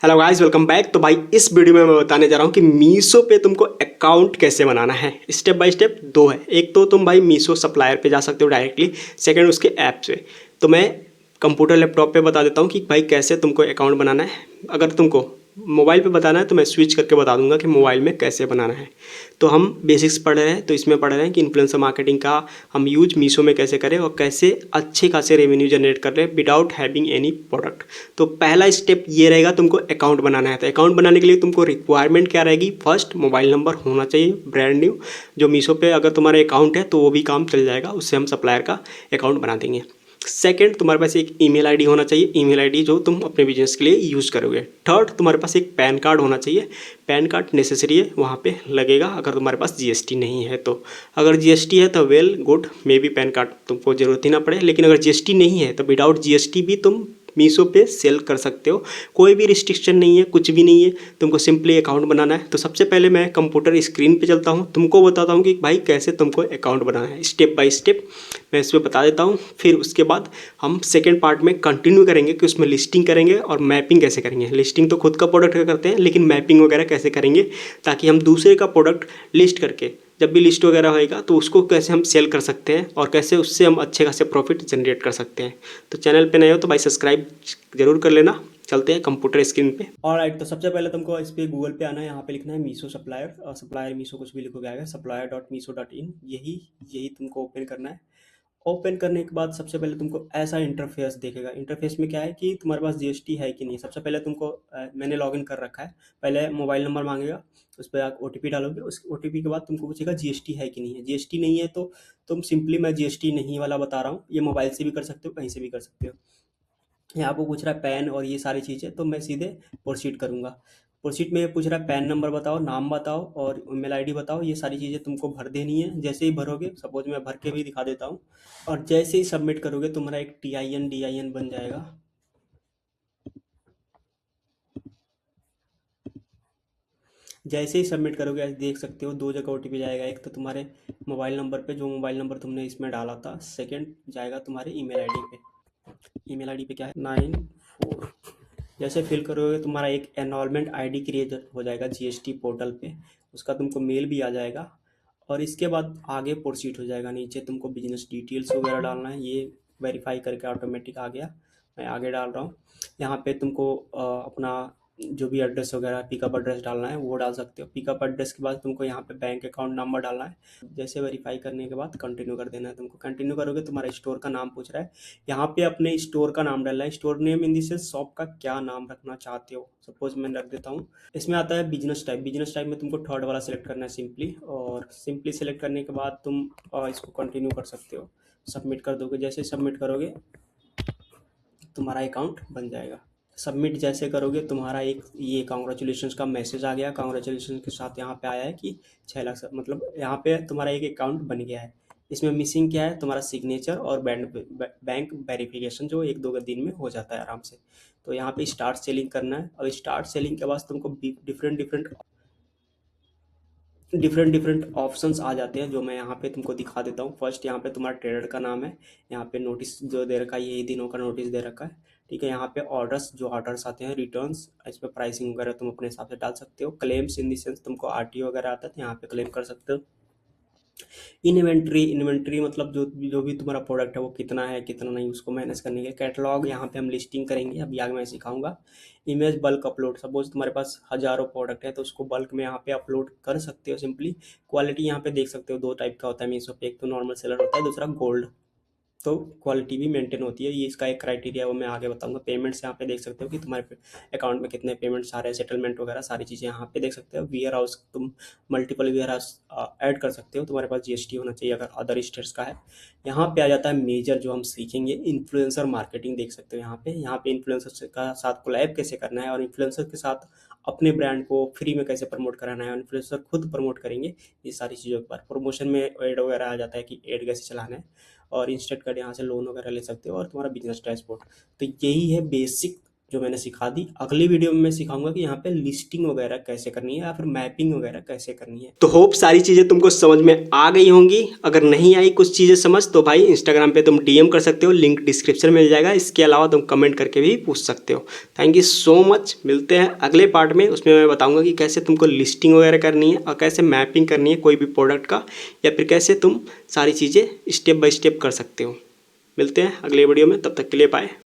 Hello guys, welcome back. तो भाई इस वीडियो में मैं बताने जा रहा हूँ कि मीशो पे तुमको अकाउंट कैसे बनाना है। स्टेप बाय स्टेप दो है। एक तो तुम भाई मीशो सप्लायर पे जा सकते हो डायरेक्टली, सेकंड उसके ऐप से। तो मैं कंप्यूटर लैपटॉप पे बता देता हूँ कि भाई कैसे तुमको अकाउंट बनाना है। अगर तुमको मोबाइल पे बताना है तो मैं स्विच करके बता दूंगा कि मोबाइल में कैसे बनाना है। तो हम बेसिक्स पढ़ रहे हैं, तो इसमें पढ़ रहे हैं कि इन्फ्लुएंसर मार्केटिंग का हम यूज मीशो में कैसे करें और कैसे अच्छे खासे रेवेन्यू जनरेट कर रहे हैं विदाउट हैविंग एनी प्रोडक्ट। तो पहला स्टेप ये रहेगा, तुमको अकाउंट बनाना है। तो अकाउंट बनाने के लिए तुमको रिक्वायरमेंट क्या रहेगी? फर्स्ट, मोबाइल नंबर होना चाहिए ब्रांड न्यू। जो मीशो पे अगर तुम्हारे अकाउंट है तो वो भी काम चल जाएगा, उससे हम सप्लायर का अकाउंट बना देंगे। सेकंड, तुम्हारे पास एक ईमेल आईडी होना चाहिए, ईमेल आईडी जो तुम अपने बिजनेस के लिए यूज़ करोगे। थर्ड, तुम्हारे पास एक पैन कार्ड होना चाहिए। पैन कार्ड नेसेसरी है, वहाँ पे लगेगा अगर तुम्हारे पास जीएसटी नहीं है तो। अगर जीएसटी है तो well good, may be pan card तुमको ज़रूरत ही ना पड़े। लेकिन अगर जीएसटी नहीं है तो विदाउट जीएसटी भी तुम मीशो पे सेल कर सकते हो। कोई भी रिस्ट्रिक्शन नहीं है, कुछ भी नहीं है। तुमको सिंपली अकाउंट बनाना है। तो सबसे पहले मैं कंप्यूटर स्क्रीन पे चलता हूँ, तुमको बताता हूँ कि भाई कैसे तुमको अकाउंट बनाना है स्टेप बाय स्टेप। मैं इसमें बता देता हूँ। फिर उसके बाद हम सेकेंड पार्ट में कंटिन्यू करेंगे कि उसमें लिस्टिंग करेंगे और मैपिंग कैसे करेंगे। लिस्टिंग तो खुद का प्रोडक्ट का करते हैं, लेकिन मैपिंग वगैरह कैसे करेंगे ताकि हम दूसरे का प्रोडक्ट लिस्ट करके जब भी लिस्ट वगैरह होएगा तो उसको कैसे हम सेल कर सकते हैं और कैसे उससे हम अच्छे खासे प्रॉफिट जनरेट कर सकते हैं। तो चैनल पे नए हो तो भाई सब्सक्राइब जरूर कर लेना। चलते हैं कंप्यूटर स्क्रीन पे। ऑलराइट, तो सबसे पहले तुमको इस पे गूगल पे आना है। यहाँ पे लिखना है मीशो सप्लायर, और सप्लायर मीशो कुछ भी लिखोगे आएगा, supplier.meesho.in। यही यही तुमको ओपन करना है। ओपन करने के बाद सबसे पहले तुमको ऐसा इंटरफेस देखेगा। इंटरफेस में क्या है कि तुम्हारे पास जीएसटी है कि नहीं। सबसे पहले तुमको मैंने लॉगिन कर रखा है। पहले मोबाइल नंबर मांगेगा, उस पर आप ओटीपी डालोगे। उस ओटीपी के बाद तुमको पूछेगा जीएसटी है कि नहीं है। जीएसटी नहीं है तो तुम सिंपली, मैं जीएसटी नहीं वाला बता रहा हूँ, ये मोबाइल से भी कर सकते हो, कहीं से भी कर सकते हो। यहाँ आपको पूछ रहा है पैन और ये सारी चीज़ें, तो मैं सीधे प्रोसीड करूँगा। प्रोसीड में ये पूछ रहा है पैन नंबर बताओ, नाम बताओ और ईमेल आईडी बताओ। ये सारी चीज़ें तुमको भर देनी है। जैसे ही भरोगे, सपोज मैं भर के भी दिखा देता हूँ, और जैसे ही सबमिट करोगे तुम्हारा एक T I N D I N बन जाएगा। जैसे ही सबमिट करोगे ऐसे देख सकते हो दो जगह ओटीपी जाएगा। एक तो तुम्हारे मोबाइल नंबर पे, जो मोबाइल नंबर तुमने इसमें डाला था। सेकंड जाएगा तुम्हारे ईमेल आईडी पे। ईमेल आईडी पे क्या है, 94। जैसे फिल करोगे तुम्हारा एक एनरोलमेंट आईडी क्रिएट हो जाएगा जीएसटी पोर्टल पे। उसका तुमको मेल भी आ जाएगा। और इसके बाद आगे प्रोसीड हो जाएगा। नीचे तुमको बिजनेस डिटेल्स वगैरह डालना है। ये वेरीफाई करके ऑटोमेटिक आ गया। मैं आगे डाल रहा हूँ। यहाँ पे तुमको अपना जो भी एड्रेस वगैरह पिकअप एड्रेस डालना है वो डाल सकते हो। पिकअप एड्रेस के बाद तुमको यहाँ पे बैंक अकाउंट नंबर डालना है। जैसे वेरीफाई करने के बाद कंटिन्यू कर देना है। तुमको कंटिन्यू करोगे, तुम्हारा स्टोर का नाम पूछ रहा है। यहाँ पे अपने स्टोर का नाम डालना है। Store name in this shop का क्या नाम रखना चाहते हो। सपोज मैं रख देता हूँ, इसमें आता है बिजनेस टाइप। बिजनेस टाइप में तुमको थर्ड वाला सेलेक्ट करना है सिंपली। और सिंपली सेलेक्ट करने के बाद तुम इसको कंटिन्यू कर सकते हो। सबमिट कर दोगे। जैसे सबमिट करोगे तुम्हारा अकाउंट बन जाएगा। सबमिट जैसे करोगे तुम्हारा एक ये कांग्रेचुलेशंस का मैसेज आ गया। कांग्रेचुलेशंस के साथ यहाँ पे आया है कि 6 लाख मतलब यहाँ पे तुम्हारा एक अकाउंट बन गया है। इसमें मिसिंग क्या है, तुम्हारा सिग्नेचर और बैंक वेरिफिकेशन, जो एक दो दिन में हो जाता है आराम से। तो यहाँ पे स्टार्ट सेलिंग करना है। और स्टार्ट सेलिंग के बाद तुमको different different different different options आ जाते हैं, जो मैं यहाँ पे तुमको दिखा देता हूँ। फर्स्ट यहाँ पे तुम्हारा ट्रेडर का नाम है। यहाँ पे नोटिस जो दे रखा है, ये दिनों का नोटिस दे रखा है। ठीक है। यहाँ पे ऑर्डर्स, जो ऑर्डर्स आते हैं, रिटर्न्स, इस पर प्राइसिंग वगैरह तुम अपने हिसाब से डाल सकते हो। क्लेम्स इन दी सेंस तुमको आरटीओ वगैरह आता है तो यहाँ पे क्लेम कर सकते हो। इन्वेंट्री, इन्वेंट्री मतलब जो भी तुम्हारा प्रोडक्ट है वो कितना है कितना नहीं, उसको मैनेज करने के। कैटलॉग, यहाँ पे हम लिस्टिंग करेंगे, अभी आगे मैं सिखाऊंगा। इमेज बल्क अपलोड, सपोज तुम्हारे पास हजारों प्रोडक्ट है तो उसको बल्क में यहाँ पे अपलोड कर सकते हो सिंपली। क्वालिटी यहाँ पे देख सकते हो, दो टाइप का होता है मीशो पे, एक तो नॉर्मल सेलर होता है, दूसरा गोल्ड। तो क्वालिटी भी मेंटेन होती है। ये इसका एक क्राइटेरिया वो मैं आगे बताऊंगा। पेमेंट्स यहाँ पे देख सकते हो कि तुम्हारे अकाउंट में कितने पेमेंट्स आ रहे हैं, सेटलमेंट वगैरह सारी चीज़ें यहाँ पे देख सकते हो। वेयर हाउस, तुम मल्टीपल वेयर हाउस ऐड कर सकते हो। तुम्हारे पास जीएसटी होना चाहिए अगर अदर स्टेट्स का है। यहाँ पे आ जाता है मेजर जो हम सीखेंगे, इन्फ्लुएंसर मार्केटिंग देख सकते हो। यहाँ पे इन्फ्लुएंसर का साथ कोलैब कैसे करना है और इन्फ्लुएंसर के साथ अपने ब्रांड को फ्री में कैसे प्रमोट कराना है, और इन्फ्लुएंसर खुद प्रमोट करेंगे। ये सारी चीज़ों के बाद प्रमोशन में एड वगैरह आ जाता है कि एड कैसे चलाना है। और इंस्टेंट कार्ड यहाँ से लोन वगैरह ले सकते हो, और तुम्हारा बिजनेस डैशबोर्ड। तो यही है बेसिक जो मैंने सिखा दी। अगली वीडियो में मैं सिखाऊंगा कि यहाँ पे लिस्टिंग वगैरह कैसे करनी है या फिर मैपिंग वगैरह कैसे करनी है। तो होप सारी चीज़ें तुमको समझ में आ गई होंगी। अगर नहीं आई कुछ चीज़ें समझ तो भाई इंस्टाग्राम पे तुम डीएम कर सकते हो, लिंक डिस्क्रिप्शन में मिल जाएगा। इसके अलावा तुम कमेंट करके भी पूछ सकते हो। Thank you so much. मिलते हैं अगले पार्ट में, उसमें मैं बताऊँगा कि कैसे तुमको लिस्टिंग वगैरह करनी है और कैसे मैपिंग करनी है कोई भी प्रोडक्ट का, या फिर कैसे तुम सारी चीज़ें स्टेप बाय स्टेप कर सकते हो। मिलते हैं अगले वीडियो में, तब तक के लिए बाय।